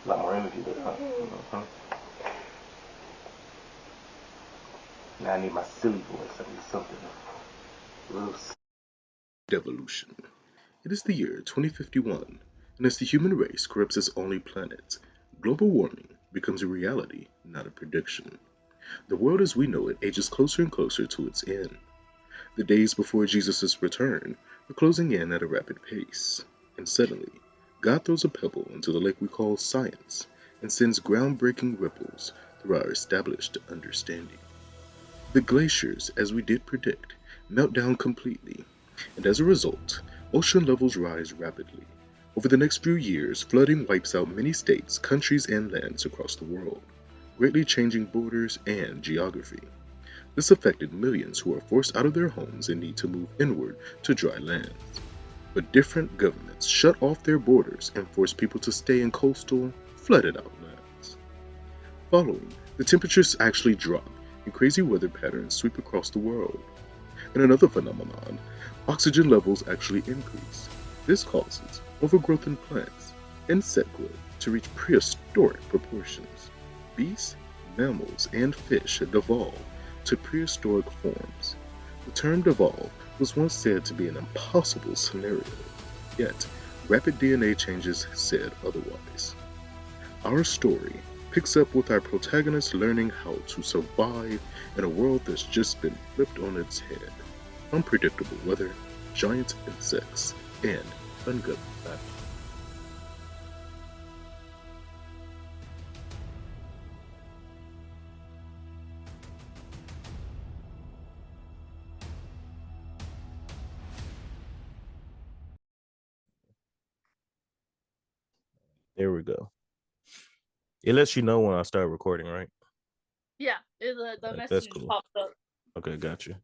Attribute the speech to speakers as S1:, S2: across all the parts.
S1: A lot more energy there, huh? Now I need my silly voice. I need something real. Evolution. It is the year 2051, and as the human race corrupts its only planet, global warming becomes a reality, not a prediction. The world as we know it ages closer and closer to its end. The days before Jesus' return are closing in at a rapid pace, and suddenly, God throws a pebble into the lake we call science and sends groundbreaking ripples through our established understanding. The glaciers, as we did predict, melt down completely, and as a result, ocean levels rise rapidly. Over the next few years, flooding wipes out many states, countries, and lands across the world, greatly changing borders and geography. This affected millions who are forced out of their homes and need to move inward to dry lands. But different governments shut off their borders and force people to stay in coastal, flooded out lands. Following, the temperatures actually drop and crazy weather patterns sweep across the world. In another phenomenon, oxygen levels actually increase. This causes overgrowth in plants, insect growth to reach prehistoric proportions. Beasts, mammals, and fish devolve to prehistoric forms. The term devolve was once said to be an impossible scenario, yet rapid DNA changes said otherwise. Our story picks up with our protagonist learning how to survive in a world that's just been flipped on its head. Unpredictable weather, giant insects, and ungoverned battles.
S2: There we go. It lets you know when I start recording, right?
S3: Yeah, the
S2: Like,
S3: message
S2: that's
S3: just
S2: cool.
S3: popped up.
S2: Okay, got you.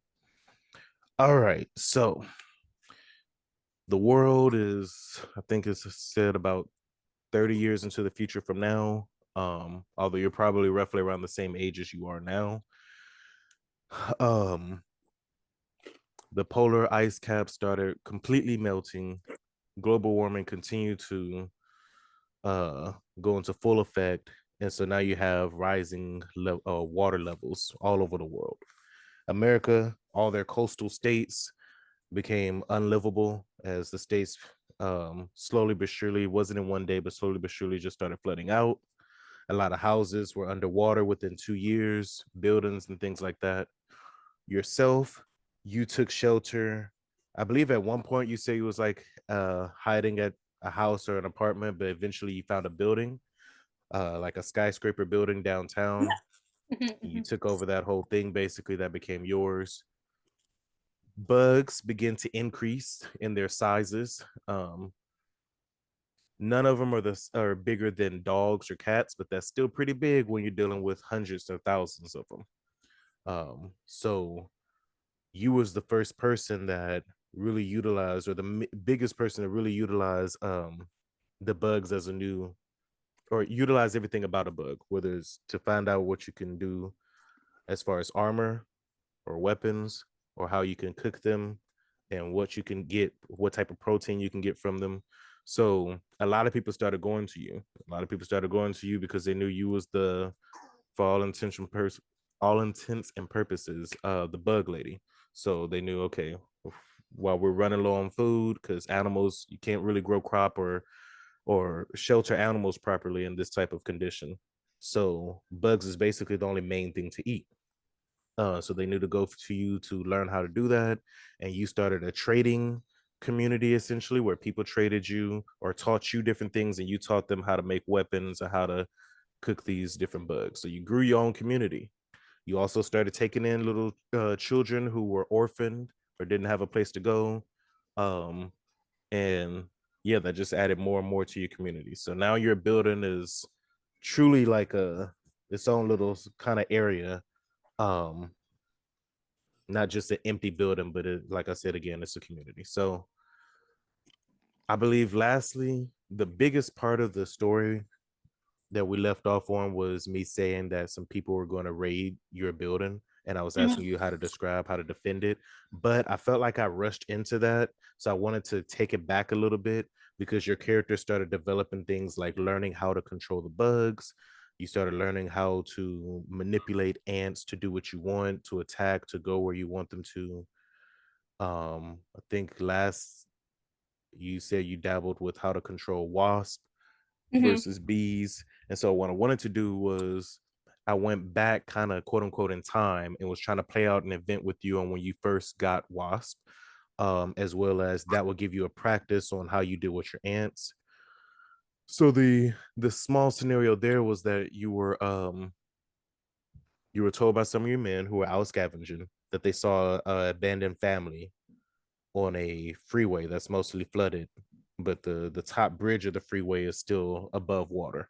S2: All right. So the world is, I think it's said about 30 years into the future from now. Although you're probably roughly around the same age as you are now. Um, the polar ice caps started completely melting. Global warming continued to uh go into full effect, and so now you have rising water levels all over the world. America, all their coastal states became unlivable as the states slowly but surely, wasn't in one day, but slowly but surely just started flooding out. A lot of houses were underwater within 2 years, buildings and things like that. Yourself, you took shelter. I believe at one point you say you was like hiding at a house or an apartment, but eventually you found a building, like a skyscraper building downtown. You took over that whole thing, basically, that became yours. Bugs begin to increase in their sizes. None of them are bigger than dogs or cats, but that's still pretty big when you're dealing with hundreds of thousands of them. So you was the first person that really utilized, or the biggest person to really utilize the bugs as a new, or utilize everything about a bug, whether it's to find out what you can do as far as armor or weapons, or how you can cook them, and what you can get, what type of protein you can get from them. So a lot of people started going to you. A lot of people started going to you because they knew you was the, for all intents and purposes, the bug lady. So they knew, okay, while we're running low on food, because animals, you can't really grow crop or shelter animals properly in this type of condition. So bugs is basically the only main thing to eat. So they knew to go to you to learn how to do that. And you started a trading community, essentially, where people traded you or taught you different things, and you taught them how to make weapons and how to cook these different bugs. So you grew your own community. You also started taking in little children who were orphaned or didn't have a place to go. Um, and yeah, that just added more and more to your community. So now your building is truly like a its own little kind of area. Um, Not just an empty building, but like I said again, it's a community. So I believe, lastly, the biggest part of the story that we left off on was me saying that some people were going to raid your building, and I was asking you how to describe how to defend it. But I felt like I rushed into that, so I wanted to take it back a little bit, because your character started developing things like learning how to control the bugs. You started learning how to manipulate ants to do what you want, to attack, to go where you want them to. I think last you said you dabbled with how to control wasp versus bees. And so what I wanted to do was I went back kind of quote unquote in time and was trying to play out an event with you on when you first got wasp, as well as that will give you a practice on how you deal with your ants. So the small scenario there was that you were told by some of your men who were out scavenging that they saw an abandoned family on a freeway that's mostly flooded, but the top bridge of the freeway is still above water.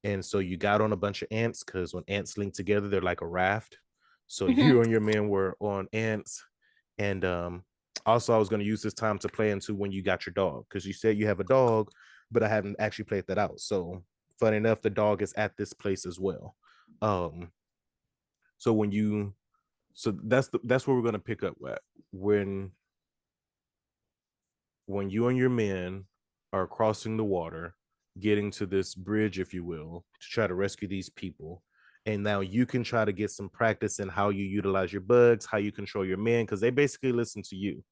S2: And so you got on a bunch of ants because when ants link together, they're like a raft. So you and your men were on ants. And also, I was going to use this time to play into when you got your dog because you said you have a dog, but I haven't actually played that out. So, funny enough, the dog is at this place as well. So when you, so that's where we're going to pick up at when you and your men are crossing the water, getting to this bridge, if you will, to try to rescue these people. And now you can try to get some practice in how you utilize your bugs, how you control your men, because they basically listen to you.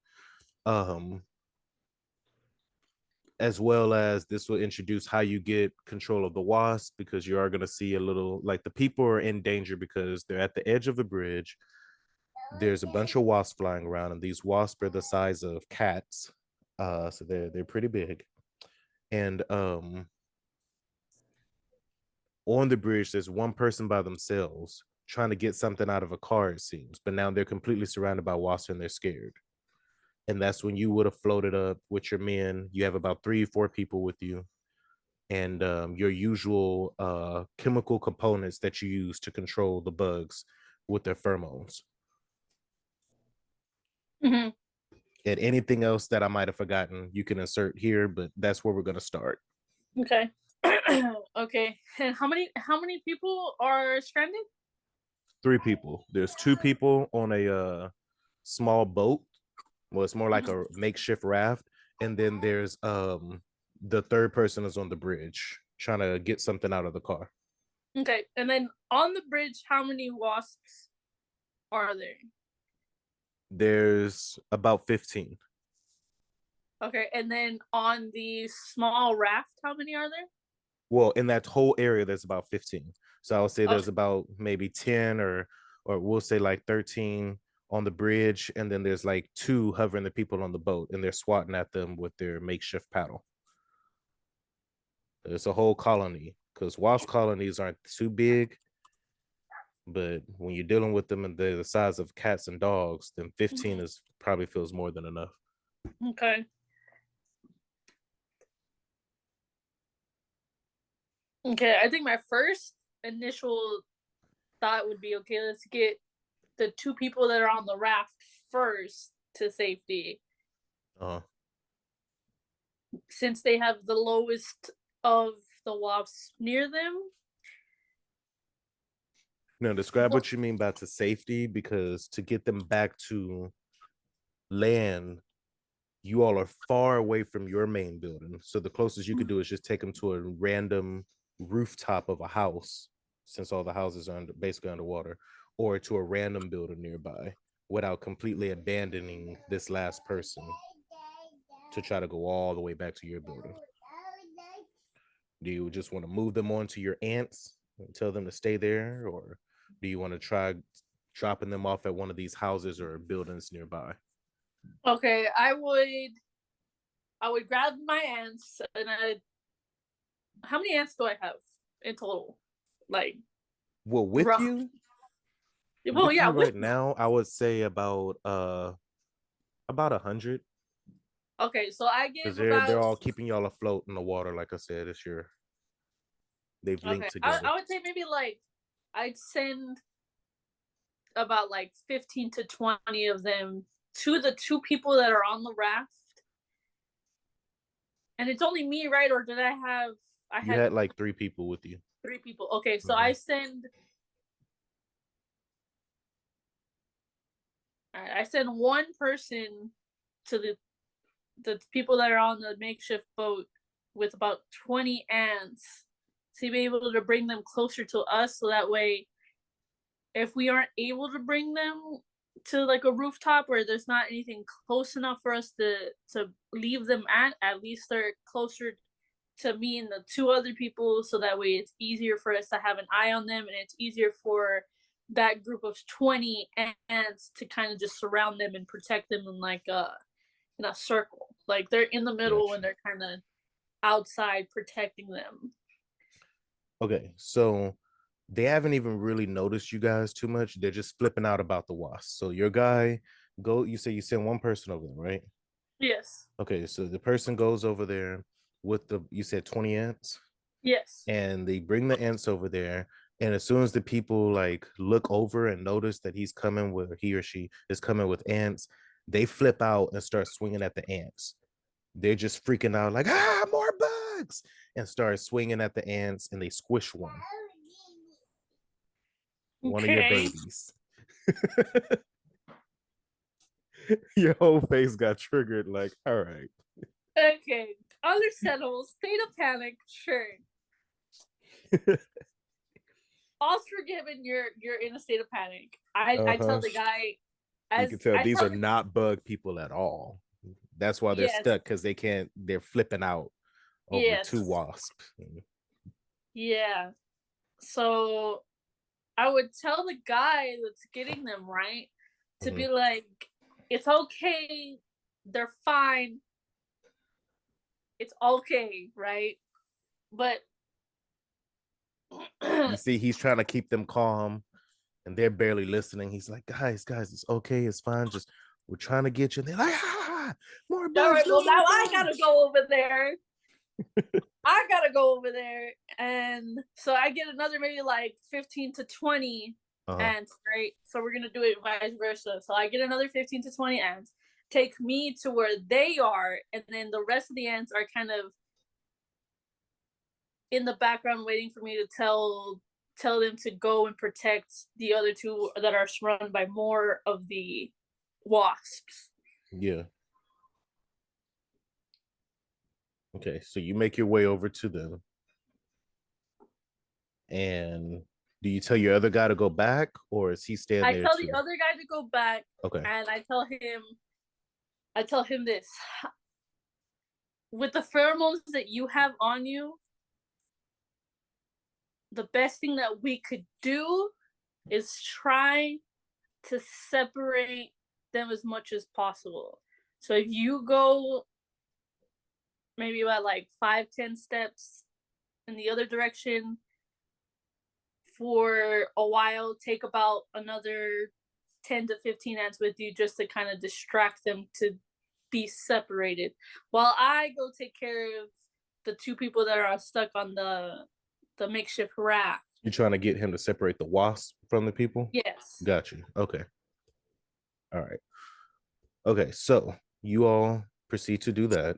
S2: As well as this will introduce how you get control of the wasp, because you are going to see a little like the people are in danger because they're at the edge of the bridge. There's a bunch of wasps flying around, and these wasps are the size of cats. So they're pretty big. And on the bridge, there's one person by themselves trying to get something out of a car, it seems. But now they're completely surrounded by wasps and they're scared. And that's when you would have floated up with your men. You have about 3 or 4 people with you, and your usual chemical components that you use to control the bugs with their pheromones. And anything else that I might have forgotten, you can insert here, but that's where we're going to start.
S3: Okay. Okay. And how many people are stranded?
S2: 3 people. There's 2 people on a small boat. Well, it's more like a makeshift raft. And then there's the third person is on the bridge trying to get something out of the car.
S3: Okay. And then on the bridge, how many wasps are there?
S2: There's about 15.
S3: Okay. And then on the small raft, how many are there?
S2: Well, in that whole area, there's about 15. So I would say there's about maybe 10 or we'll say like 13 on the bridge. And then there's like 2 hovering the people on the boat, and they're swatting at them with their makeshift paddle. It's a whole colony, because wasp colonies aren't too big. But when you're dealing with them and they're the size of cats and dogs, then 15 is probably feels more than enough.
S3: Okay. Okay, I think my first initial thought would be, okay, let's get the 2 people that are on the raft first to safety. Since they have the lowest of the wasps near them.
S2: Now, describe what you mean by to safety, because to get them back to land, you all are far away from your main building. So the closest you could do is just take them to a random rooftop of a house, since all the houses are basically underwater, or to a random building nearby, without completely abandoning this last person to try to go all the way back to your building. Do you just want to move them onto your ants and tell them to stay there, or do you want to try dropping them off at one of these houses or buildings nearby?
S3: Okay, I would grab my ants, and how many ants do I have in total? Like,
S2: well, with
S3: rough.
S2: you?
S3: Well, yeah,
S2: right now, I would say about 100.
S3: Okay, so I give
S2: they're all keeping y'all afloat in the water. Like I said, they've linked together.
S3: I would say maybe like I'd send about like 15 to 20 of them to the 2 people that are on the raft. And it's only me, right? Or did I have?
S2: You had like 3 people with you.
S3: 3 people. Okay, so I send 1 person to the people that are on the makeshift boat with about 20 ants to be able to bring them closer to us, so that way if we aren't able to bring them to like a rooftop where there's not anything close enough for us to leave them at least they're closer to me and the two other people, so that way it's easier for us to have an eye on them, and it's easier for that group of 20 ants to kind of just surround them and protect them in like in a circle. Like they're in the middle and they're kind of outside protecting them.
S2: Okay, so they haven't even really noticed you guys too much. They're just flipping out about the wasp. So your guy you say you send one person over there, right?
S3: Yes.
S2: Okay, so the person goes over there with you said 20 ants?
S3: Yes.
S2: And they bring the ants over there. And as soon as the people like look over and notice that he or she is coming with ants, they flip out and start swinging at the ants. They're just freaking out like, more bugs, and start swinging at the ants, and they squish one. One of your babies. Your whole face got triggered like, all right.
S3: Okay. Understandable. State of panic, sure. All's forgiven. You're in a state of panic. I tell the guy,
S2: you can tell these are not bug people at all. That's why they're stuck, because they're flipping out over two wasps.
S3: Yeah. So I would tell the guy that's getting them, right, to be like, it's okay, they're fine, it's okay, right? But
S2: you see, he's trying to keep them calm, and they're barely listening. He's like, guys, it's okay, it's fine. Just we're trying to get you. And they're like, more bugs.
S3: All right, well, now I gotta go over there. And so I get another maybe like 15 to 20 ants, right? So we're gonna do it vice versa. So I get another 15 to 20 ants, take me to where they are, and then the rest of the ants are kind of in the background waiting for me to tell them to go and protect the other two that are surrounded by more of the wasps.
S2: Yeah. Okay, so you make your way over to them. And do you tell your other guy to go back, or is he standing there?
S3: I tell the other guy to go back.
S2: Okay.
S3: And I tell him this. With the pheromones that you have on you, the best thing that we could do is try to separate them as much as possible. So if you go maybe about like 5-10 steps in the other direction for a while, take about another 10 to 15 ants with you just to kind of distract them to be separated, while I go take care of the two people that are stuck on the makeshift raft.
S2: You're trying to get him to separate the wasp from the people?
S3: Yes.
S2: Got you. Okay. All right. Okay, so you all proceed to do that.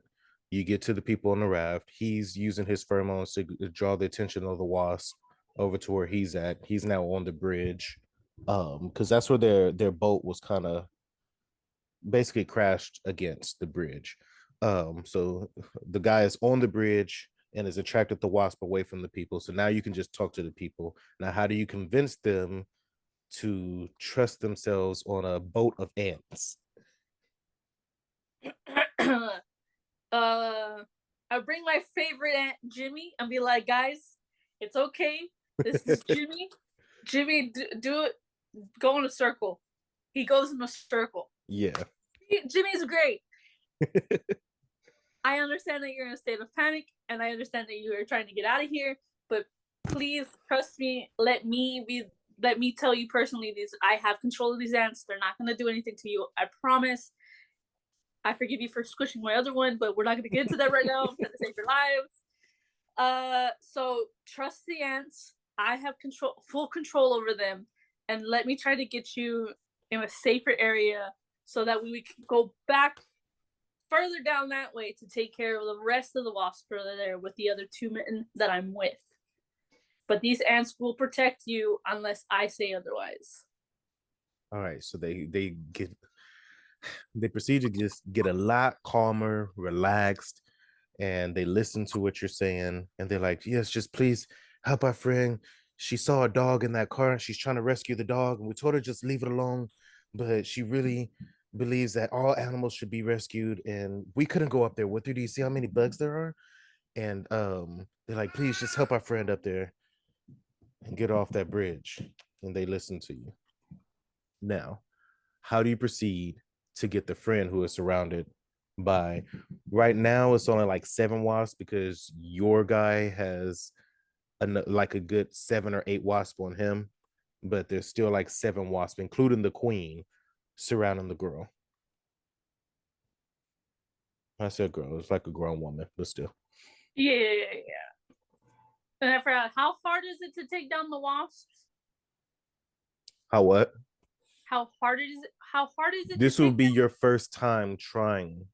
S2: You get to the people on the raft. He's using his pheromones to draw the attention of the wasp over to where he's at. He's now on the bridge, because that's where their boat was kind of basically crashed against the bridge. So the guy is on the bridge and has attracted the wasp away from the people. So now you can just talk to the people. Now, how do you convince them to trust themselves on a boat of ants?
S3: I bring my favorite ant, Jimmy, and be like, guys, it's okay. This is Jimmy. Jimmy, do it. Go in a circle. He goes in a circle.
S2: Yeah.
S3: Jimmy's great. I understand that you're in a state of panic, and I understand that you are trying to get out of here, but please trust me. Let me tell you personally, I have control of these ants. They're not going to do anything to you. I promise. I forgive you for squishing my other one, but we're not going to get into that right now. I'm trying to save your lives. So trust the ants. I have full control over them, and let me try to get you in a safer area so that we can go back further down that way to take care of the rest of the wasps that are there with the other two men that I'm with. But these ants will protect you unless I say otherwise.
S2: All right, so they get They proceed to just get a lot calmer, relaxed, and they listen to what you're saying. And they're like, yes, just please help our friend. She saw a dog in that car and she's trying to rescue the dog. And we told her just leave it alone. But she really believes that all animals should be rescued. And we couldn't go up there with her. Do you see how many bugs there are? And they're like, please just help our friend up there and get off that bridge. And they listen to you. Now, how do you proceed to get the friend who is surrounded by, right now it's only like 7 wasps because your guy has like a good 7 or 8 wasps on him, but there's still like 7 wasps, including the queen, surrounding the girl. I said girl, it's like a grown woman, but still.
S3: Yeah. And I forgot, how hard is it to take down the wasps?
S2: How what?
S3: How hard is it? How hard is it?
S2: This will be your first time trying.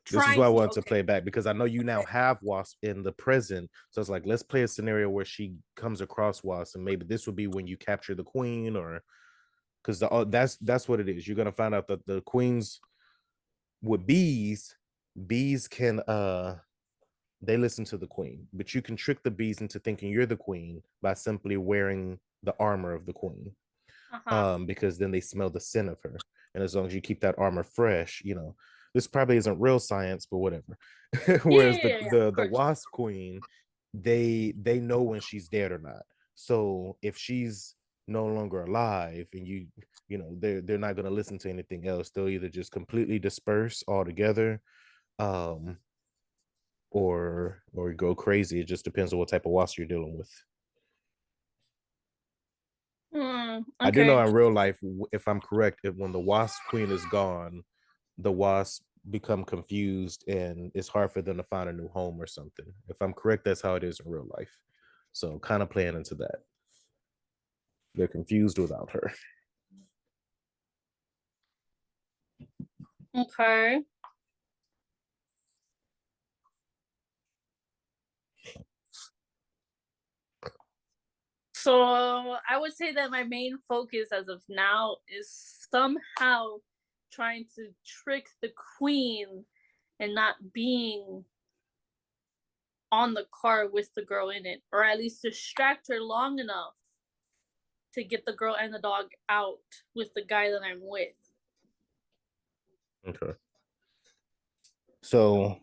S2: This is why I wanted to play back, because I know you now have Wasp in the present. So it's like, let's play a scenario where she comes across Wasp, and maybe this would be when you capture the queen, or because that's what it is. You're gonna find out that the queens with bees can they listen to the queen, but you can trick the bees into thinking you're the queen by simply wearing the armor of the queen. Because then they smell the scent of her, and as long as you keep that armor fresh, this probably isn't real science, but whatever. Whereas the wasp queen, they know when she's dead or not. So if she's no longer alive, and they're not going to listen to anything else, they'll either just completely disperse altogether, or go crazy. It just depends on what type of wasp you're dealing with.
S3: Okay.
S2: I do know in real life, if I'm correct, when the wasp queen is gone, the wasps become confused and it's hard for them to find a new home or something. If I'm correct, that's how it is in real life. So kind of playing into that. They're confused without her.
S3: Okay. So I would say that my main focus as of now is somehow trying to trick the queen and not being on the car with the girl in it, or at least distract her long enough to get the girl and the dog out with the guy that I'm with.
S2: Okay. So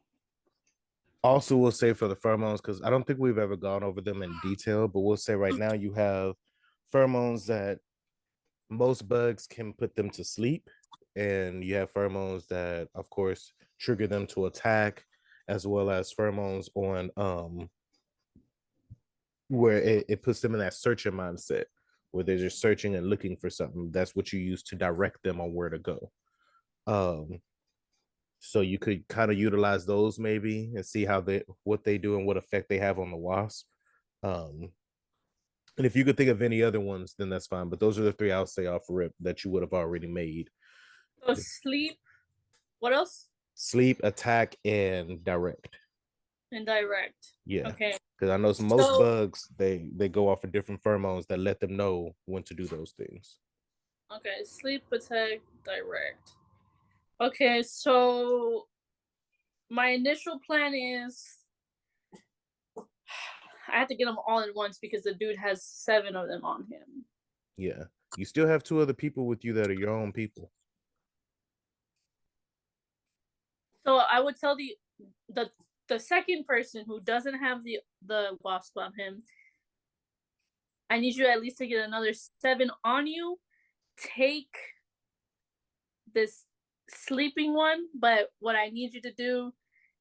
S2: also we'll say for the pheromones, because I don't think we've ever gone over them in detail, but we'll say right now you have pheromones that most bugs can put them to sleep, and you have pheromones that of course trigger them to attack, as well as pheromones on where it puts them in that searching mindset where they're just searching and looking for something. That's what you use to direct them on where to go. So you could kind of utilize those maybe and see what they do and what effect they have on the wasp. And if you could think of any other ones, then that's fine. But those are the 3 I'll say off rip that you would have already made.
S3: So sleep. What else?
S2: Sleep, attack, and direct.
S3: And direct.
S2: Yeah.
S3: Okay.
S2: Because I know most bugs, they go off of different pheromones that let them know when to do those things.
S3: Okay, sleep, attack, direct. Okay, so my initial plan is I have to get them all at once because the dude has 7 of them on him.
S2: Yeah. You still have 2 other people with you that are your own people.
S3: So I would tell the second person who doesn't have the wasp on him, I need you at least to get another 7 on you. Take this sleeping one, but what I need you to do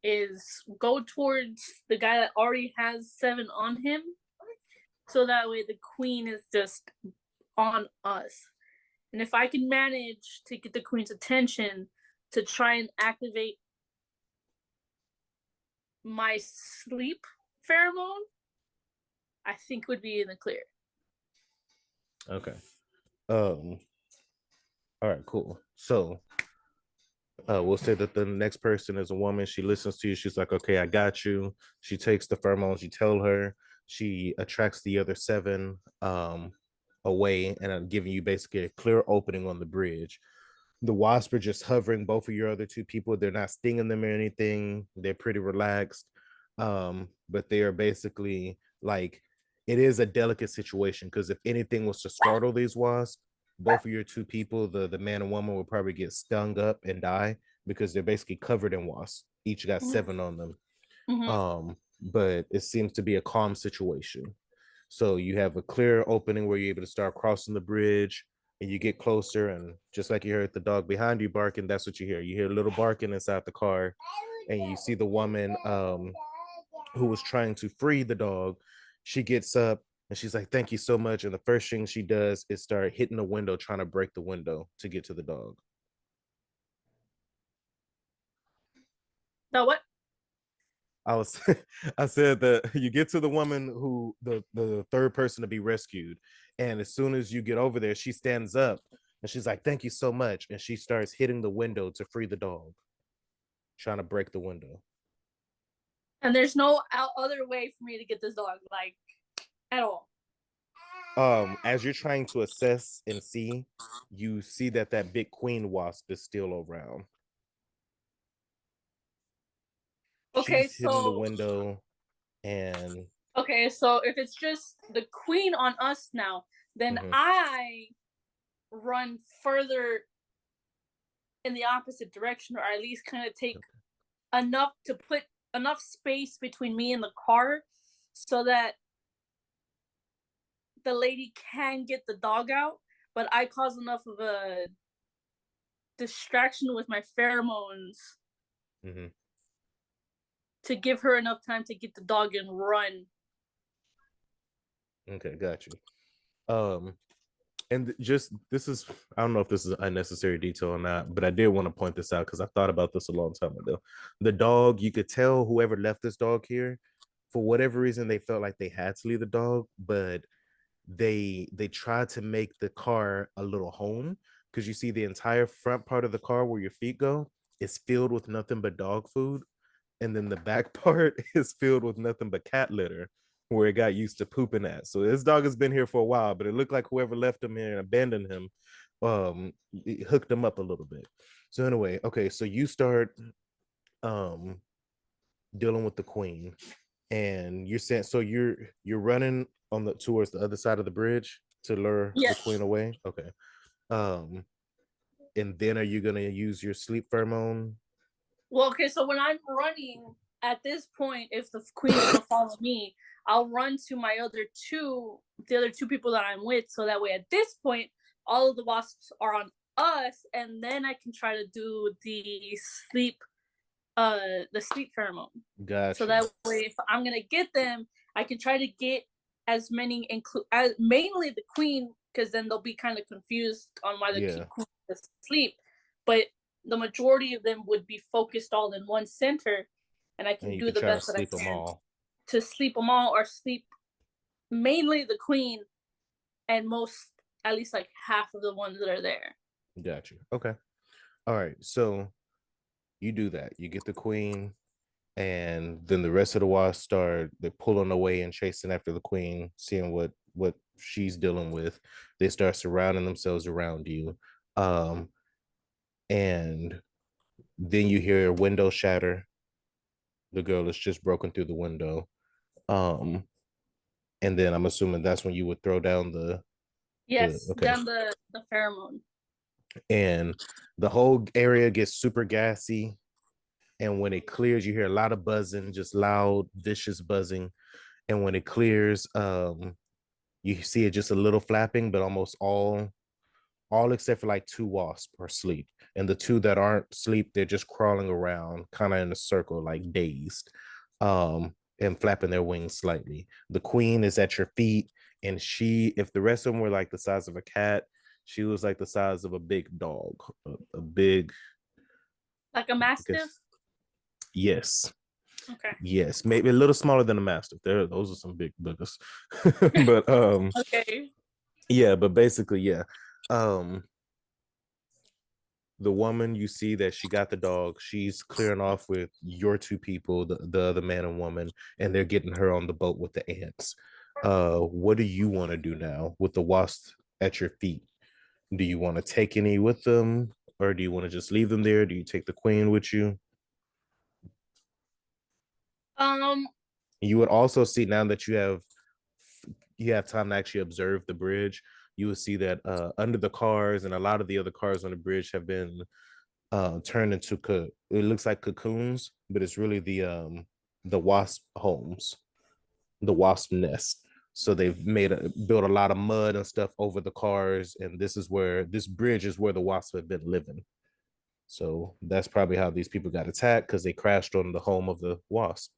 S3: is go towards the guy that already has 7 on him, so that way the queen is just on us. And if I can manage to get the queen's attention to try and activate my sleep pheromone, I think would be in the clear.
S2: Okay. All right, cool. So we'll say that the next person is a woman. She listens to you. She's like, okay, I got you. She takes the pheromones. You tell her. She attracts the other 7 away, and I'm giving you basically a clear opening on the bridge. The wasps are just hovering both of your other two people. They're not stinging them or anything. They're pretty relaxed. But they are basically like, it is a delicate situation because if anything was to startle these wasps, both of your two people, the man and woman, will probably get stung up and die because they're basically covered in wasps. Each got 7 on them. But it seems to be a calm situation. So you have a clear opening where you're able to start crossing the bridge, and you get closer, and just like you heard the dog behind you barking, that's what you hear. You hear a little barking inside the car, and you see the woman who was trying to free the dog. She gets up and she's like, "Thank you so much." And the first thing she does is start hitting the window, trying to break the window to get to the dog.
S3: No, what?
S2: I said that you get to the woman who the third person to be rescued, and as soon as you get over there, she stands up and she's like, "Thank you so much," and she starts hitting the window to free the dog, trying to break the window.
S3: And there's no other way for me to get this dog, like, at all.
S2: As you're trying to assess and see, you see that big queen wasp is still around.
S3: Okay,
S2: She's hitting the window, and
S3: okay, so if it's just the queen on us now, then I run further in the opposite direction, or at least kind of take enough to put enough space between me and the car so that the lady can get the dog out, but I cause enough of a distraction with my pheromones to give her enough time to get the dog and run.
S2: Okay, got you. And just, this is, I don't know if this is unnecessary detail or not, but I did want to point this out because I thought about this a long time ago. The dog, you could tell whoever left this dog here, for whatever reason, they felt like they had to leave the dog, but they tried to make the car a little home, because you see the entire front part of the car where your feet go is filled with nothing but dog food, and then the back part is filled with nothing but cat litter where it got used to pooping at. So this dog has been here for a while, but it looked like whoever left him here and abandoned him it hooked him up a little bit. So anyway, okay, so you start dealing with the queen, and you're saying, so you're running on the towards the other side of the bridge to lure the queen away. Okay. And then are you gonna use your sleep pheromone?
S3: Well, okay, so when I'm running at this point, if the queen is gonna follow me, I'll run to the other two people that I'm with, so that way at this point all of the wasps are on us, and then I can try to do the sleep pheromone.
S2: Gotcha.
S3: So that way, if I'm gonna get them, I can try to get as many, mainly the queen, because then they'll be kind of confused on why the queen is asleep. But the majority of them would be focused all in one center, and I can do the best that I can to sleep them all, or sleep mainly the queen, and at least like half of the ones that are there.
S2: Got you. Okay. All right. So you do that. You get the queen, and then the rest of the wasps they're pulling away and chasing after the queen, seeing what she's dealing with. They start surrounding themselves around you. And then you hear a window shatter. The girl is just broken through the window. And then I'm assuming that's when you would throw down the
S3: down the pheromone.
S2: And the whole area gets super gassy. And when it clears, you hear a lot of buzzing, just loud, vicious buzzing. And when it clears, you see it just a little flapping, but almost all except for like 2 wasps are asleep. And the 2 that aren't asleep, they're just crawling around, kind of in a circle, like dazed, and flapping their wings slightly. The queen is at your feet, and if the rest of them were like the size of a cat, she was like the size of a big dog, a big,
S3: like a mastiff.
S2: Yes.
S3: Okay.
S2: Yes, maybe a little smaller than a mastiff. Those are some big boogers. But
S3: okay.
S2: Yeah, but basically, yeah. The woman, you see that she got the dog. She's clearing off with your 2 people, the other man and woman, and they're getting her on the boat with the ants. What do you want to do now with the wasp at your feet? Do you want to take any with them? or do you want to just leave them there? Do you take the queen with you? You would also see, now that you have time to actually observe the bridge, you will see that under the cars, and a lot of the other cars on the bridge have been turned into it looks like cocoons, but it's really the wasp homes, the wasp nest. So they've built a lot of mud and stuff over the cars, and this bridge is where the wasps have been living. So that's probably how these people got attacked, because they crashed on the home of the wasp.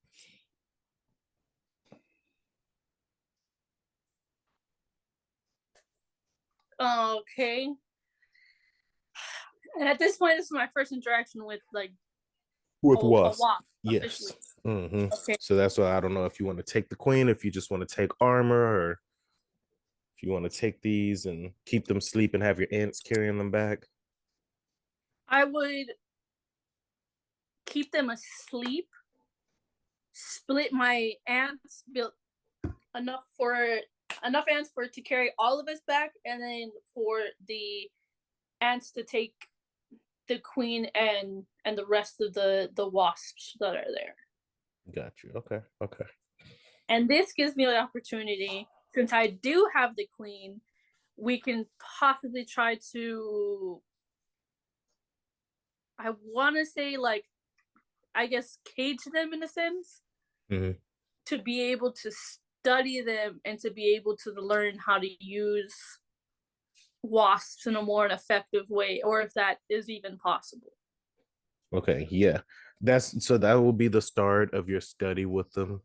S3: Okay. And at this point, this is my first interaction with
S2: Wasp.
S3: a wasp.
S2: Yes. Mm-hmm.
S3: Okay.
S2: So that's why I don't know if you want to take the queen, if you just want to take armor, or if you want to take these and keep them asleep and have your ants carrying them back.
S3: I would keep them asleep, split my ants, build enough ants for it to carry all of us back, and then for the ants to take the queen and the rest of the wasps that are there.
S2: Got you. Okay.
S3: And this gives me the opportunity, since I do have the queen, we can possibly try to, I want to say, I guess, cage them in a sense, to be able to study them and to be able to learn how to use wasps in a more effective way, or if that is even possible.
S2: Okay, yeah. That will be the start of your study with them.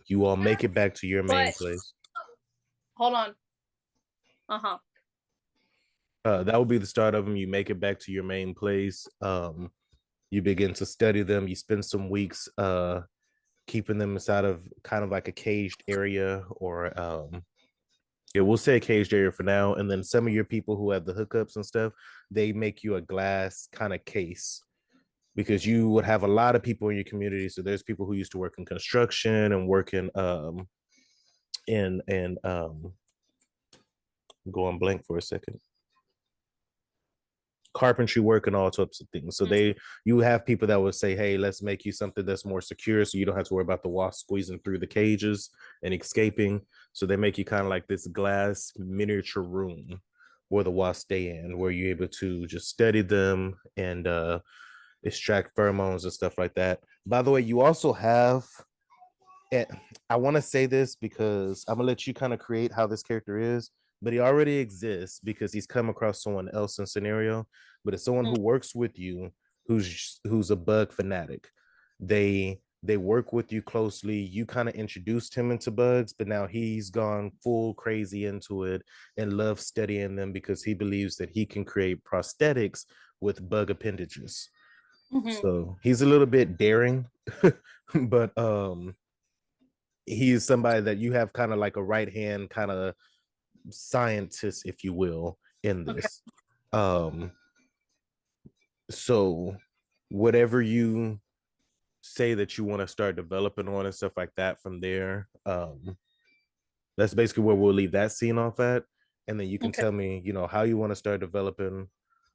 S2: You all make it back to your main place.
S3: Hold on.
S2: That will be the start of them. You make it back to your main place. You begin to study them. You spend some weeks keeping them inside of kind of like a caged area, or we'll say a caged area for now. And then some of your people who have the hookups and stuff, they make you a glass kind of case, because you would have a lot of people in your community. So there's people who used to work in construction and work in going blank for a second, carpentry work and all sorts of things. So you have people that would say, hey, let's make you something that's more secure, so you don't have to worry about the wasp squeezing through the cages and escaping. So they make you kind of like this glass miniature room where the wasps stay in, where you're able to just study them and extract pheromones and stuff like that. By the way, you also have, and I want to say this because I'm gonna let you kind of create how this character is, but he already exists because he's come across someone else in scenario. But it's someone who works with you, who's a bug fanatic. They work with you closely. You kind of introduced him into bugs, but now he's gone full crazy into it and loves studying them because he believes that he can create prosthetics with bug appendages. So he's a little bit daring, but he is somebody that you have kind of like a right hand kind of scientist, if you will, in this. So whatever you say that you want to start developing on and stuff like that from there, that's basically where we'll leave that scene off at. And then you can tell me, how you want to start developing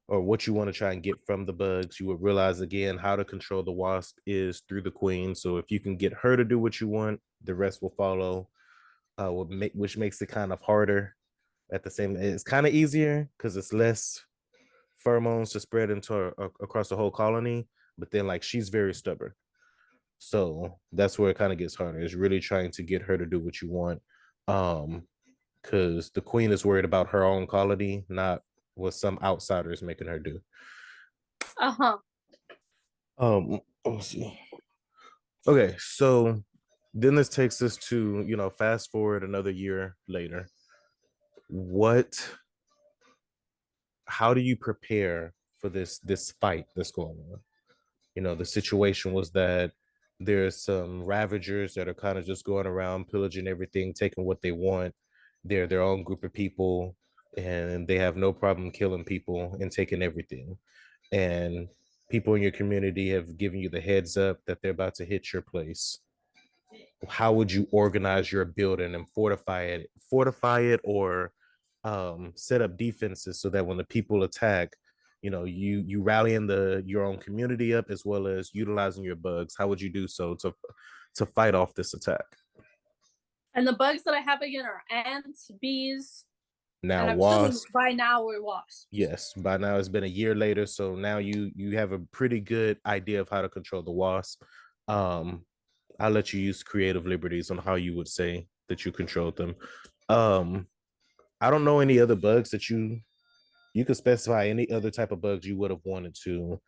S2: or what you want to try and get from the bugs. You would realize again how to control the wasp is through the queen. So if you can get her to do what you want, the rest will follow, which makes it kind of harder. At the same, it's kind of easier because it's less pheromones to spread across the whole colony. But then, like, she's very stubborn, so that's where it kind of gets harder. Is really trying to get her to do what you want, because the queen is worried about her own colony, not what some outsiders making her do. Let's see. Okay, so then this takes us to, fast forward another year later. How do you prepare for this fight that's going on? The situation was that there's some ravagers that are kind of just going around pillaging everything, taking what they want. They're their own group of people, and they have no problem killing people and taking everything. And people in your community have given you the heads up that they're about to hit your place. How would you organize your building and fortify it, or set up defenses so that when the people attack, you rallying your own community up as well as utilizing your bugs. How would you do so to fight off this attack?
S3: And the bugs that I have again are ants, bees,
S2: now
S3: and I'm
S2: wasps.
S3: assuming by now we're wasps.
S2: Yes, by now it's been a year later, so now you have a pretty good idea of how to control the wasp. I'll let you use creative liberties on how you would say that you controlled them. I don't know any other bugs that you could specify any other type of bugs you would have wanted to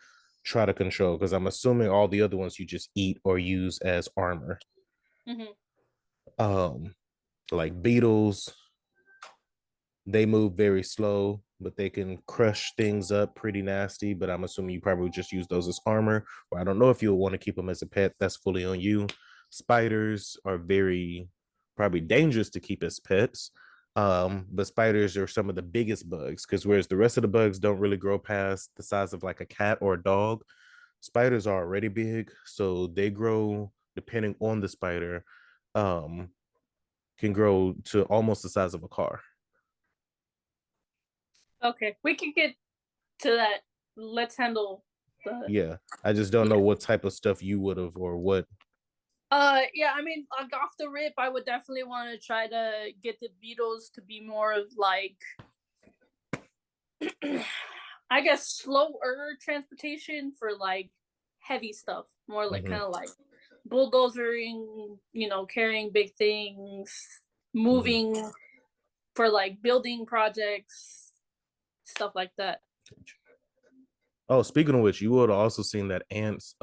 S2: try to control, because I'm assuming all the other ones you just eat or use as armor. Like beetles, they move very slow, but they can crush things up pretty nasty. But I'm assuming you probably would just use those as armor, or I don't know if you'll want to keep them as a pet. That's fully on you. Spiders are very probably dangerous to keep as pets. But spiders are some of the biggest bugs, because whereas the rest of the bugs don't really grow past the size of like a cat or a dog, spiders are already big, so they grow depending on the spider, can grow to almost the size of a car.
S3: Okay, we can get to that. Let's handle the.
S2: Yeah, I just don't know what type of stuff you would have or what.
S3: Yeah, I mean, like off the rip, I would definitely want to try to get the beetles to be more of like, I guess, slower transportation for like heavy stuff, more like kind of like bulldozering, carrying big things, moving for like building projects, stuff like that.
S2: Oh, speaking of which, you would have also seen that ants,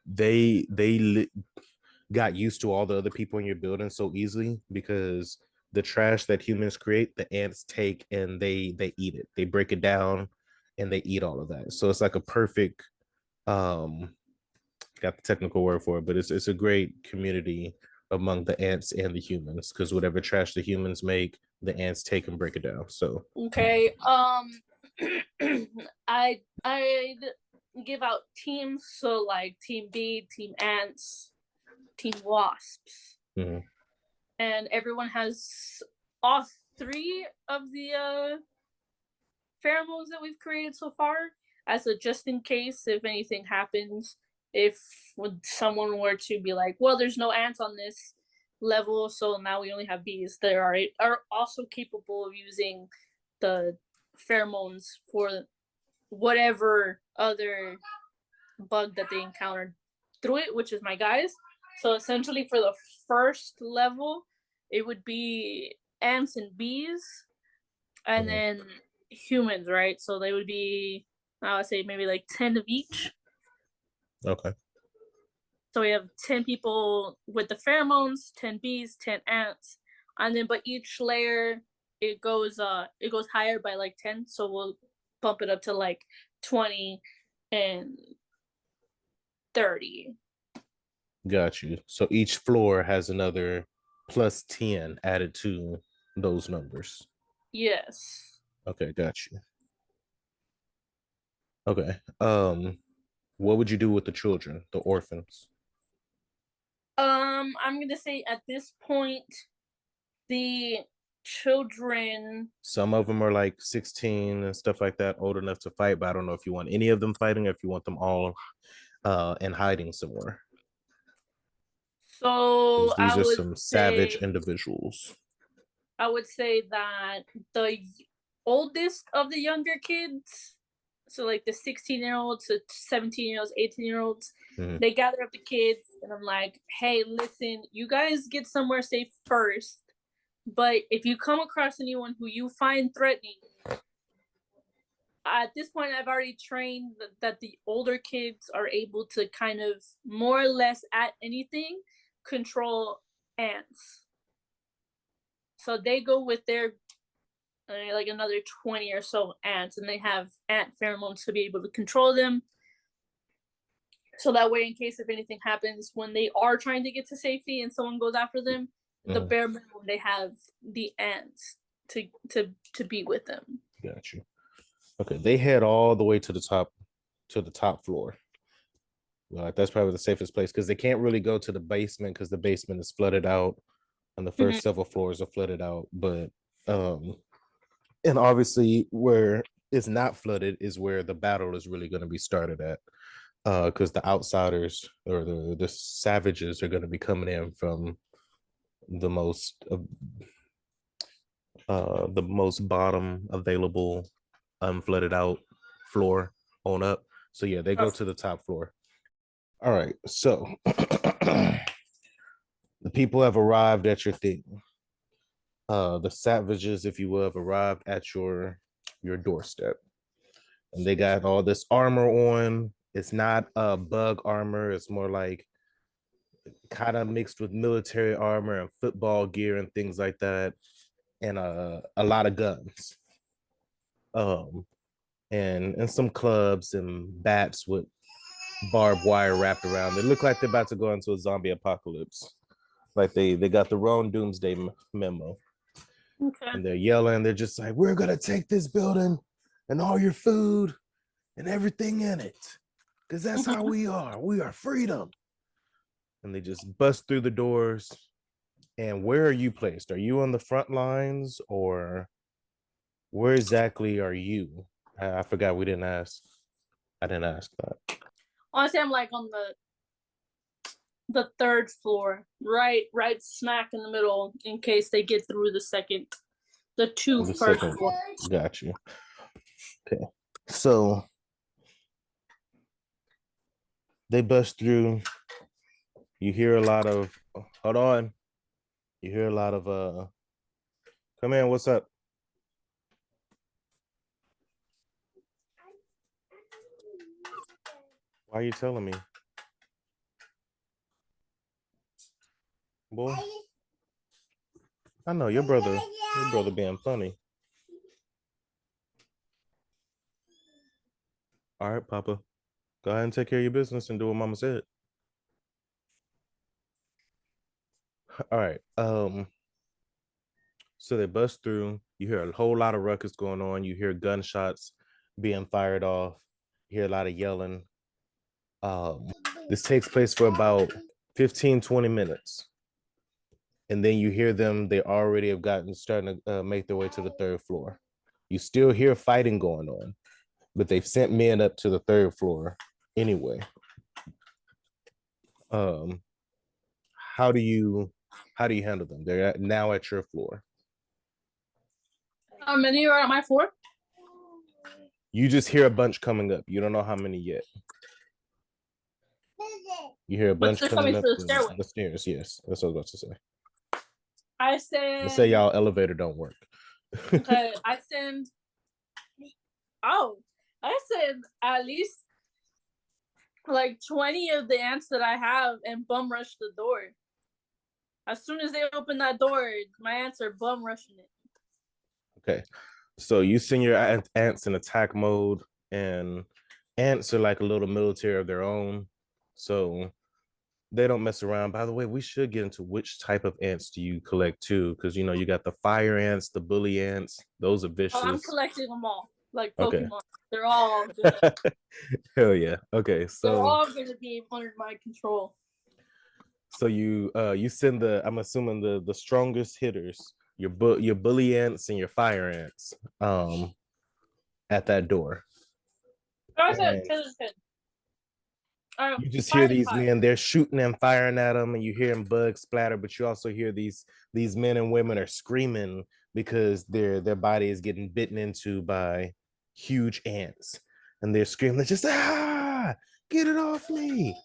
S2: they got used to all the other people in your building so easily, because the trash that humans create, the ants take and they eat it. They break it down and they eat all of that. So it's like a perfect, got the technical word for it, but it's a great community among the ants and the humans, because whatever trash the humans make, the ants take and break it down. So
S3: okay, I'd give out teams, so like team B, team ants, team wasps, and everyone has all three of the pheromones that we've created so far, as a just in case if anything happens. If someone were to be like, well, there's no ants on this level, so now we only have bees, they are also capable of using the pheromones for whatever other bug that they encountered through it, which is my guys. So essentially for the first level, it would be ants and bees, and then humans, right? So they would be, I would say maybe like 10 of each.
S2: Okay.
S3: So we have 10 people with the pheromones, 10 bees, 10 ants, and then but each layer it goes higher by like 10, so we'll bump it up to like 20 and 30.
S2: Got you. So each floor has another plus 10 added to those numbers.
S3: Yes.
S2: Okay, got you. Okay. What would you do with the children, the orphans?
S3: I'm gonna say at this point, the children.
S2: Some of them are like 16 and stuff like that, old enough to fight, but I don't know if you want any of them fighting or if you want them all in hiding somewhere.
S3: So
S2: these are some savage individuals.
S3: I would say that the oldest of the younger kids, so like the 16-year-olds, the 17-year-olds, 18-year-olds, they gather up the kids, and I'm like, hey, listen, you guys get somewhere safe first, but if you come across anyone who you find threatening, at this point I've already trained that the older kids are able to kind of more or less at anything control ants. So they go with their like another 20 or so ants, and they have ant pheromones to be able to control them. So that way, in case if anything happens when they are trying to get to safety and someone goes after them, the bare minimum they have the ants to be with them.
S2: Got you. Okay, they head all the way to the top floor. That's probably the safest place, because they can't really go to the basement because the basement is flooded out, and the first several floors are flooded out. But and obviously where is not flooded is where the battle is really going to be started at. Because the outsiders or the savages are going to be coming in from the most bottom available unflooded out floor on up. So yeah, they go to the top floor. All right, so the people have arrived at your thing. The savages, if you will, have arrived at your doorstep, and they got all this armor on. It's not bug armor. It's more like kind of mixed with military armor and football gear and things like that, and a lot of guns. And some clubs and bats with barbed wire wrapped around. They look like they're about to go into a zombie apocalypse. Like they got the wrong doomsday memo.
S3: Okay.
S2: And they're yelling. They're just like, we're going to take this building and all your food and everything in it. Because that's how we are. We are freedom. And they just bust through the doors. And where are you placed? Are you on the front lines, or where exactly are you? I forgot we didn't ask. I didn't ask that.
S3: Honestly, I'm like on the third floor, right smack in the middle, in case they get through the first floor.
S2: Got you. Okay, so they bust through. You hear a lot of, hold on. You hear a lot of, come in, what's up? Why are you telling me? Boy, I know your brother being funny. All right, Papa, go ahead and take care of your business and do what Mama said. All right. So they bust through. You hear a whole lot of ruckus going on. You hear gunshots being fired off. You hear a lot of yelling. This takes place for about 15, 20 minutes. And then you hear them, they already have starting to make their way to the third floor. You still hear fighting going on, but they've sent men up to the third floor anyway. How do you handle them? They're now at your floor.
S3: How many are at my floor?
S2: You just hear a bunch coming up. You don't know how many yet. You hear a bunch coming up the stairs. Yes, that's what I was about to say.
S3: I said.
S2: Let's say y'all elevator don't work.
S3: Okay, I send at least like 20 of the ants that I have and bum rush the door. As soon as they open that door, my ants are bum rushing it.
S2: Okay, so you send your ants in attack mode, and ants are like a little military of their own, so they don't mess around. By the way, we should get into which type of ants do you collect too, because you know you got the fire ants, the bully ants. Those are vicious.
S3: Oh, I'm collecting them all, like Pokemon. Okay. They're all
S2: hell yeah. Okay, so
S3: they're all gonna be under my control.
S2: So you send I'm assuming the strongest hitters, your bully ants and your fire ants, at that door. You just hear these men, they're shooting and firing at them, and you hear them bugs splatter, but you also hear these men and women are screaming because their body is getting bitten into by huge ants, and they're screaming, just get it off me.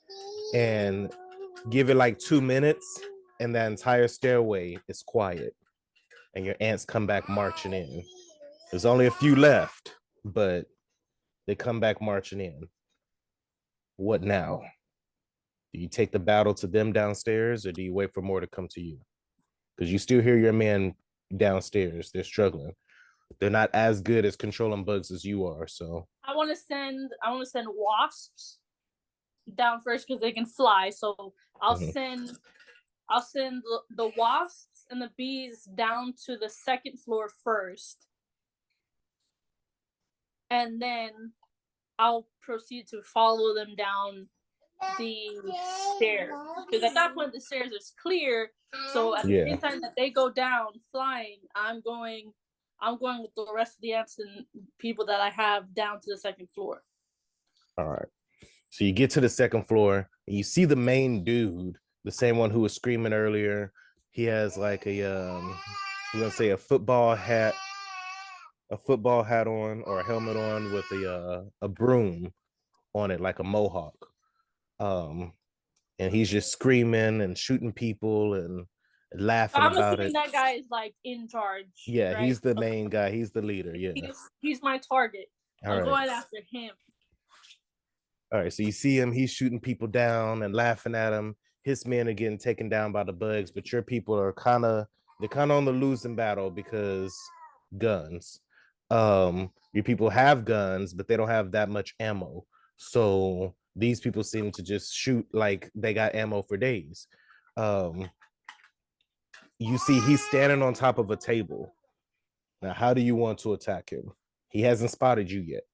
S2: And give it like 2 minutes, and that entire stairway is quiet, and your ants come back marching in. There's only a few left, but they come back marching in. What now? Do you take the battle to them downstairs, or do you wait for more to come to you? Because you still hear your men downstairs. They're struggling. They're not as good as controlling bugs as you are. So
S3: I want to send wasps down first because they can fly. So I'll send the wasps and the bees down to the second floor first, and then I'll proceed to follow them down the stairs, because at that point the stairs is clear. So at the same time that they go down flying, I'm going I'm going with the rest of the ants and people that I have down to the second floor.
S2: All right. So you get to the second floor and you see the main dude, the same one who was screaming earlier. He has like I'm gonna say a football hat on, or a helmet on with a broom on it, like a mohawk. And he's just screaming and shooting people and laughing
S3: I'm
S2: about
S3: assuming
S2: it.
S3: that guy is like in charge.
S2: Yeah,
S3: right?
S2: he's the main guy. He's the leader. Yeah.
S3: He's my target.
S2: All
S3: I'm
S2: right.
S3: going after him.
S2: All right, so you see him, he's shooting people down and laughing at him. His men are getting taken down by the bugs, but your people are they're kind of on the losing battle because guns. Your people have guns, but they don't have that much ammo. So these people seem to just shoot like they got ammo for days. You see he's standing on top of a table. Now, how do you want to attack him? He hasn't spotted you yet.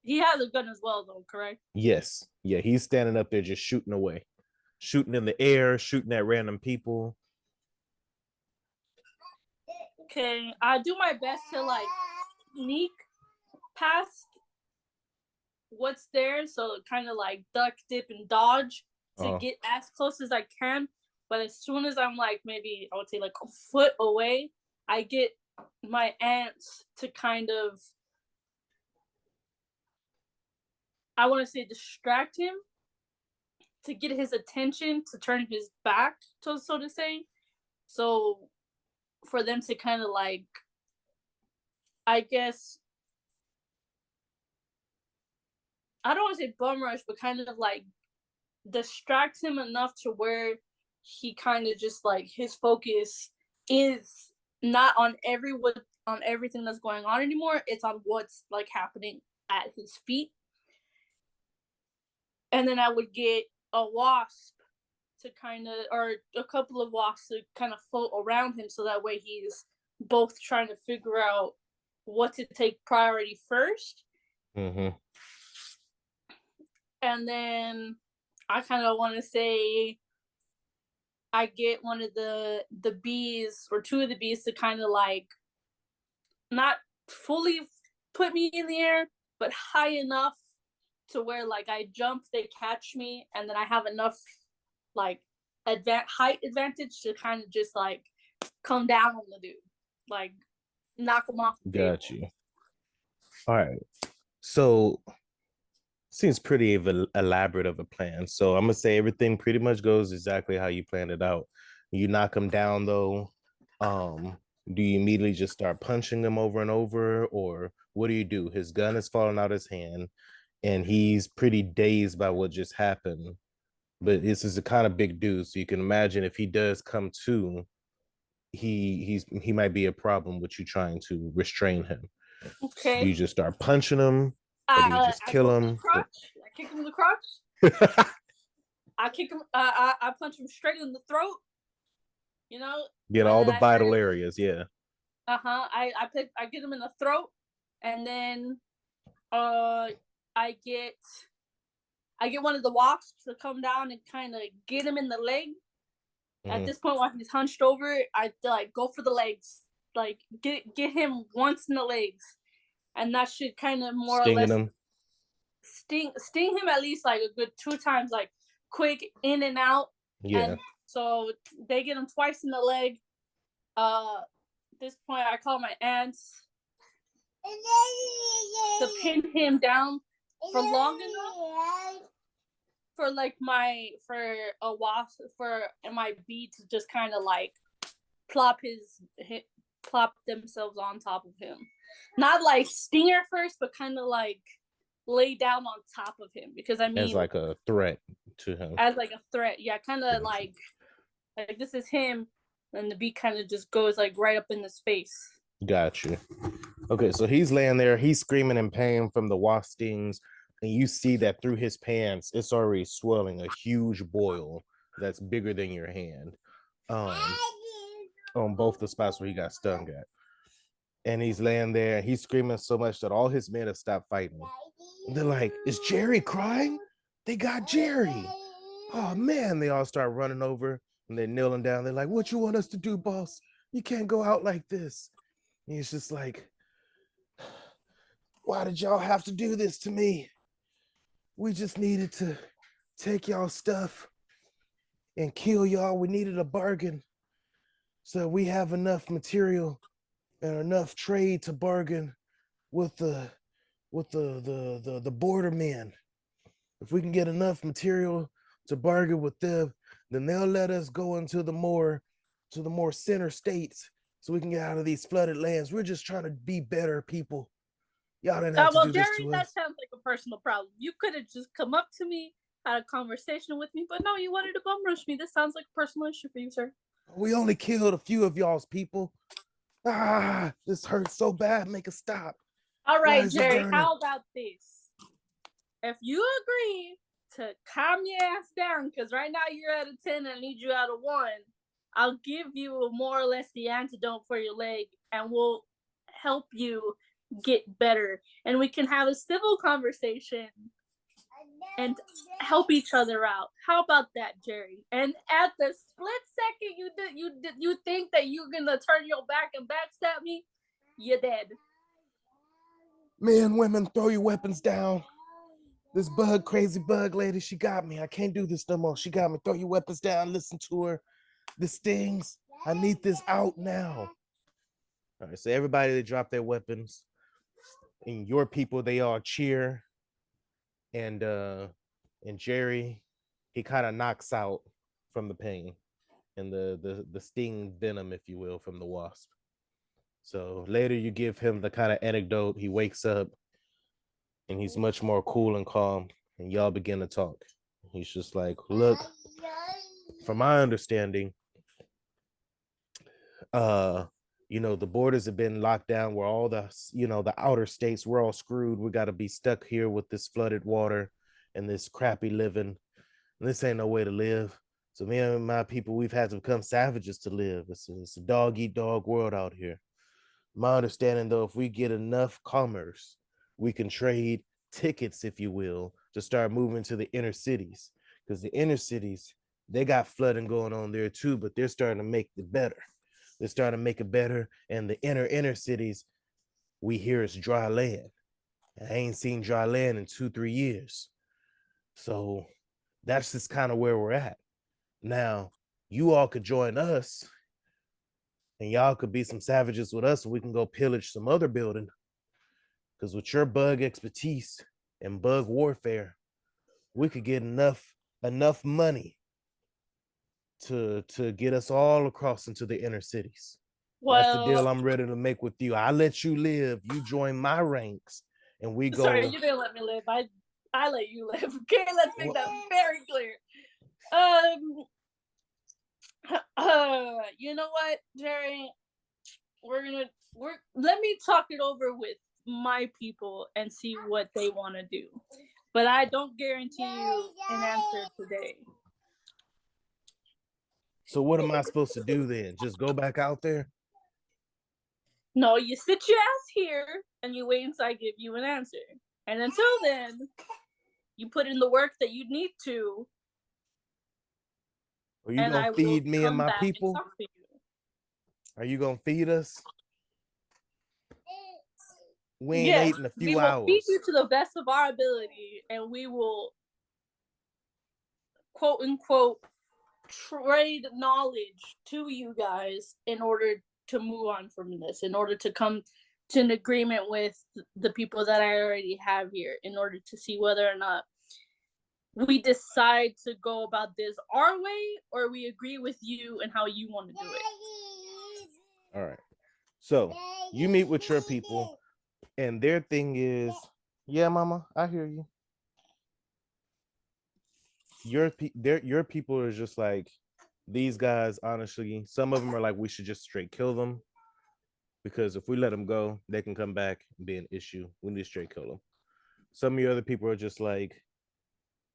S3: He has a gun as well, though, correct?
S2: Yes. Yeah, he's standing up there just shooting away. Shooting in the air, shooting at random people.
S3: Okay, I do my best to like sneak past what's there, so kind of like duck, dip, and dodge to get as close as I can. But as soon as I'm like maybe I would say like a foot away, I get my ants to kind of, I want to say, distract him, to get his attention, to turn his back, so to say. So for them to kind of like, I guess, I don't want to say bum rush, but kind of like distract him enough to where he kind of just like his focus is not on everything that's going on anymore. It's on what's like happening at his feet. And then I would get a wasp to kind of, or a couple of wasps to kind of float around him, so that way he's both trying to figure out what to take priority first.
S2: Mm-hmm.
S3: And then I kind of want to say I get one of the bees or two of the bees to kind of like not fully put me in the air, but high enough to where like I jump, they catch me, and then I have enough like height advantage to kind of just like come down on the dude, like knock him off the
S2: Got
S3: table.
S2: you. All right. So seems pretty elaborate of a plan. So I'm gonna say everything pretty much goes exactly how you planned it out. You knock him down though. Do you immediately just start punching him over and over, or what do you do? His gun is falling out of his hand, and he's pretty dazed by what just happened. But this is a kind of big dude, so you can imagine if he does come to, he might be a problem with you trying to restrain him.
S3: Okay.
S2: Do you just start punching him, or do you just kill him?
S3: I kick him in the crotch. I kick him. I punch him straight in the throat. You know.
S2: Get all the vital areas, yeah.
S3: I get him in the throat, and then I get one of the wasps to come down and kind of get him in the leg. Mm-hmm. At this point, while he's hunched over, I like go for the legs, like get him once in the legs, and that should kind of more or less sting him at least like a good 2 times, like quick in and out.
S2: Yeah.
S3: And so they get him twice in the leg. At this point, I call my ants to pin him down for long enough for like my bee to just kind of like plop themselves on top of him. Not like stinger first, but kind of like lay down on top of him, because I mean,
S2: as like a threat to him.
S3: As like a threat, yeah, kind of like this is him, and the bee kind of just goes like right up in his face.
S2: Got you. Okay, so he's laying there, he's screaming in pain from the wasp stings, and you see that through his pants, it's already swelling a huge boil that's bigger than your hand, on both the spots where he got stung at. And he's laying there, he's screaming so much that all his men have stopped fighting. They're like, is Jerry crying? They got Jerry. Oh man, they all start running over and they're kneeling down. They're like, what you want us to do, boss? You can't go out like this. He's just like, why did y'all have to do this to me? We just needed to take y'all stuff and kill y'all. We needed a bargain. So we have enough material and enough trade to bargain with the border men. If we can get enough material to bargain with them, then they'll let us go into the more center states so we can get out of these flooded lands. We're just trying to be better people. Y'all didn't have to do this to us.
S3: That sounds like a personal problem. You could have just come up to me, had a conversation with me, but no, you wanted to bum rush me. This sounds like a personal issue for you, sir.
S2: We only killed a few of y'all's people. This hurts so bad. Make it stop.
S3: All right, Jerry, how about this? If you agree to calm your ass down, because right now you're at a 10 and I need you at a 1, I'll give you more or less the antidote for your leg and we'll help you get better. And we can have a civil conversation and help each other out. How about that, Jerry? And at the split second you think that you're gonna turn your back and backstab me, you're dead.
S2: Men, women, throw your weapons down. This crazy bug lady, she got me. I can't do this no more. She got me. Throw your weapons down. Listen to her. This stings. I need this out now. All right, so everybody, they drop their weapons. And your people, they all cheer. And Jerry, he kind of knocks out from the pain and the sting venom, if you will, from the wasp. So later you give him the kind of anecdote. He wakes up and he's much more cool and calm, and y'all begin to talk. He's just like, look, from my understanding, the borders have been locked down. We're all the outer states, we're all screwed. We got to be stuck here with this flooded water and this crappy living. And this ain't no way to live. So me and my people, we've had to become savages to live. It's a dog eat dog world out here. My understanding, though, if we get enough commerce, we can trade tickets, if you will, to start moving to the inner cities. Because the inner cities, they got flooding going on there too, but they're starting to make it better. They're starting to make it better. And the inner cities, we hear it's dry land. I ain't seen dry land in 2-3 years. So that's just kind of where we're at. Now, you all could join us and y'all could be some savages with us, and we can go pillage some other building. Because with your bug expertise and bug warfare, we could get enough money to get us all across into the inner cities. Well, that's the deal I'm ready to make with you. I let you live. You join my ranks, and we go.
S3: Sorry, you didn't let me live. I let you live. Okay, let's make that very clear. You know what, Jerry? Let me talk it over with my people and see what they want to do. But I don't guarantee you an answer today.
S2: So what am I supposed to do then? Just go back out there?
S3: No, you sit your ass here and you wait until I give you an answer. And until then, you put in the work that you need to.
S2: Are you going to feed me and my people? Are you going to feed us? We ain't ate in a few hours.
S3: We will feed you to the best of our ability, and we will, quote unquote, trade knowledge to you guys in order to move on from this, in order to come to an agreement with the people that I already have here, in order to see whether or not we decide to go about this our way or we agree with you and how you want to do it.
S2: All right. So you meet with your people and their thing is, yeah, mama, I hear you. Your people are just like, these guys, honestly, some of them are like, we should just straight kill them. Because if we let them go, they can come back and be an issue. We need to straight kill them. Some of your other people are just like,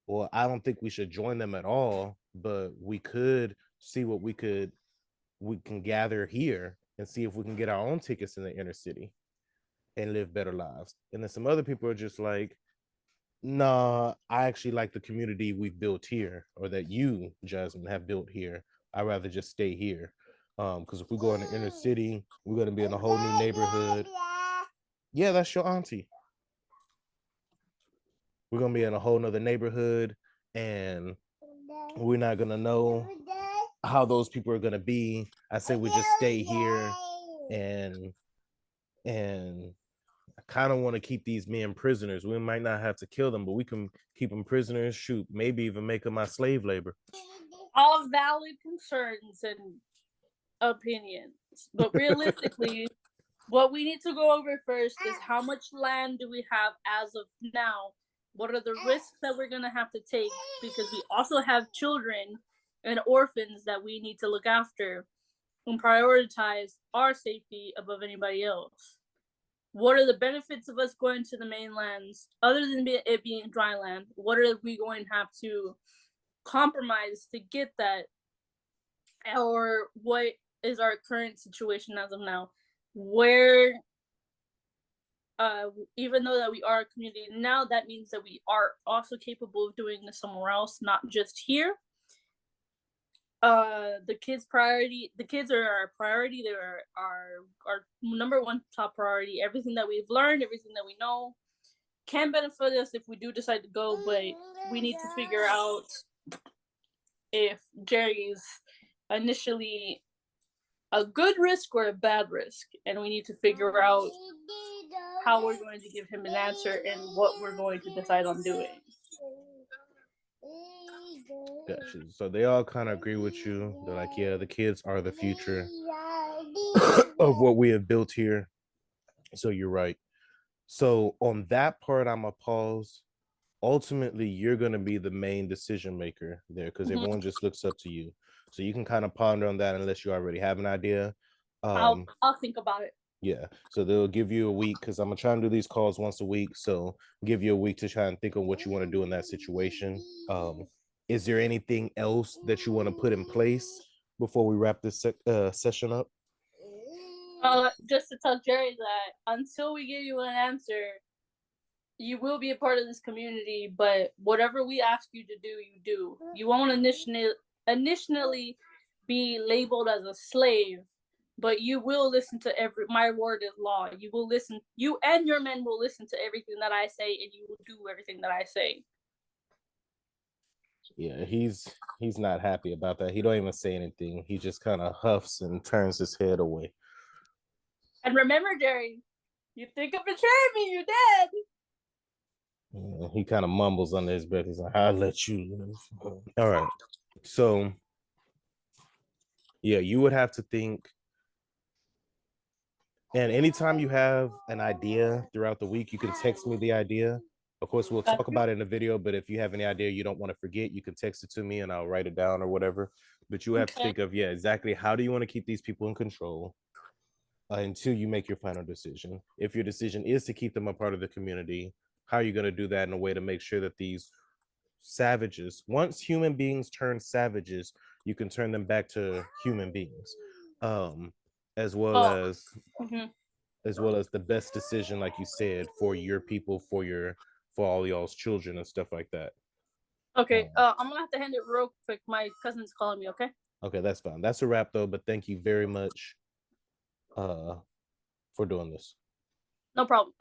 S2: well, I don't think we should join them at all, but we could see what we can gather here and see if we can get our own tickets in the inner city and live better lives. And then some other people are just like, nah, I actually like the community we've built here, or that you, Jasmine, have built here. I'd rather just stay here. Because if we go in the inner city, we're gonna be in a whole new neighborhood. Yeah, that's your auntie. We're gonna be in a whole nother neighborhood, and we're not gonna know how those people are gonna be. I say we just stay here, and I kind of want to keep these men prisoners. We might not have to kill them, but we can keep them prisoners. Shoot, maybe even make them my slave labor.
S3: All valid concerns and opinions, but realistically, what we need to go over first is how much land do we have as of now? What are the risks that we're going to have to take? Because we also have children and orphans that we need to look after and prioritize our safety above anybody else. What are the benefits of us going to the mainlands other than it being dry land? What are we going to have to compromise to get that? Or what is our current situation as of now? Where even though that we are a community now, that means that we are also capable of doing this somewhere else, not just here. The kids are our priority. They're our number one top priority. Everything that we've learned, everything that we know can benefit us if we do decide to go, but we need to figure out if Jerry's initially a good risk or a bad risk, and we need to figure out how we're going to give him an answer and what we're going to decide on doing.
S2: Gotcha. So they all kind of agree with you. They're like, yeah, the kids are the future of what we have built here. So you're right. So on that part, I'm gonna pause. Ultimately, you're gonna be the main decision maker there because everyone just looks up to you. So you can kind of ponder on that unless you already have an idea.
S3: I'll think about it.
S2: Yeah. So they'll give you a week because I'm gonna try and do these calls once a week. So give you a week to try and think of what you want to do in that situation. Is there anything else that you want to put in place before we wrap this session up?
S3: Just to tell Jerry that until we give you an answer, you will be a part of this community, but whatever we ask you to do, you do. You won't initially be labeled as a slave, but you will listen to my word is law. You and your men will listen to everything that I say, and you will do everything that I say.
S2: Yeah, he's not happy about that. He don't even say anything. He just kind of huffs and turns his head away.
S3: And remember, Jerry, you think of betraying me, you're dead.
S2: Yeah, he kind of mumbles under his breath. He's like, I'll let you live. All right. So, yeah, you would have to think. And anytime you have an idea throughout the week, you can text me the idea. Of course, we'll talk about it in the video, but if you have any idea you don't want to forget, you can text it to me and I'll write it down or whatever. But you have to think of, exactly how do you want to keep these people in control until you make your final decision. If your decision is to keep them a part of the community, how are you going to do that in a way to make sure that these savages, once human beings turn savages, you can turn them back to human beings, as well as the best decision, like you said, for your people, for all y'all's children and stuff like that.
S3: Okay, I'm gonna have to hand it real quick. My cousin's calling me. Okay,
S2: that's fine. That's a wrap though, but thank you very much for doing this.
S3: No problem.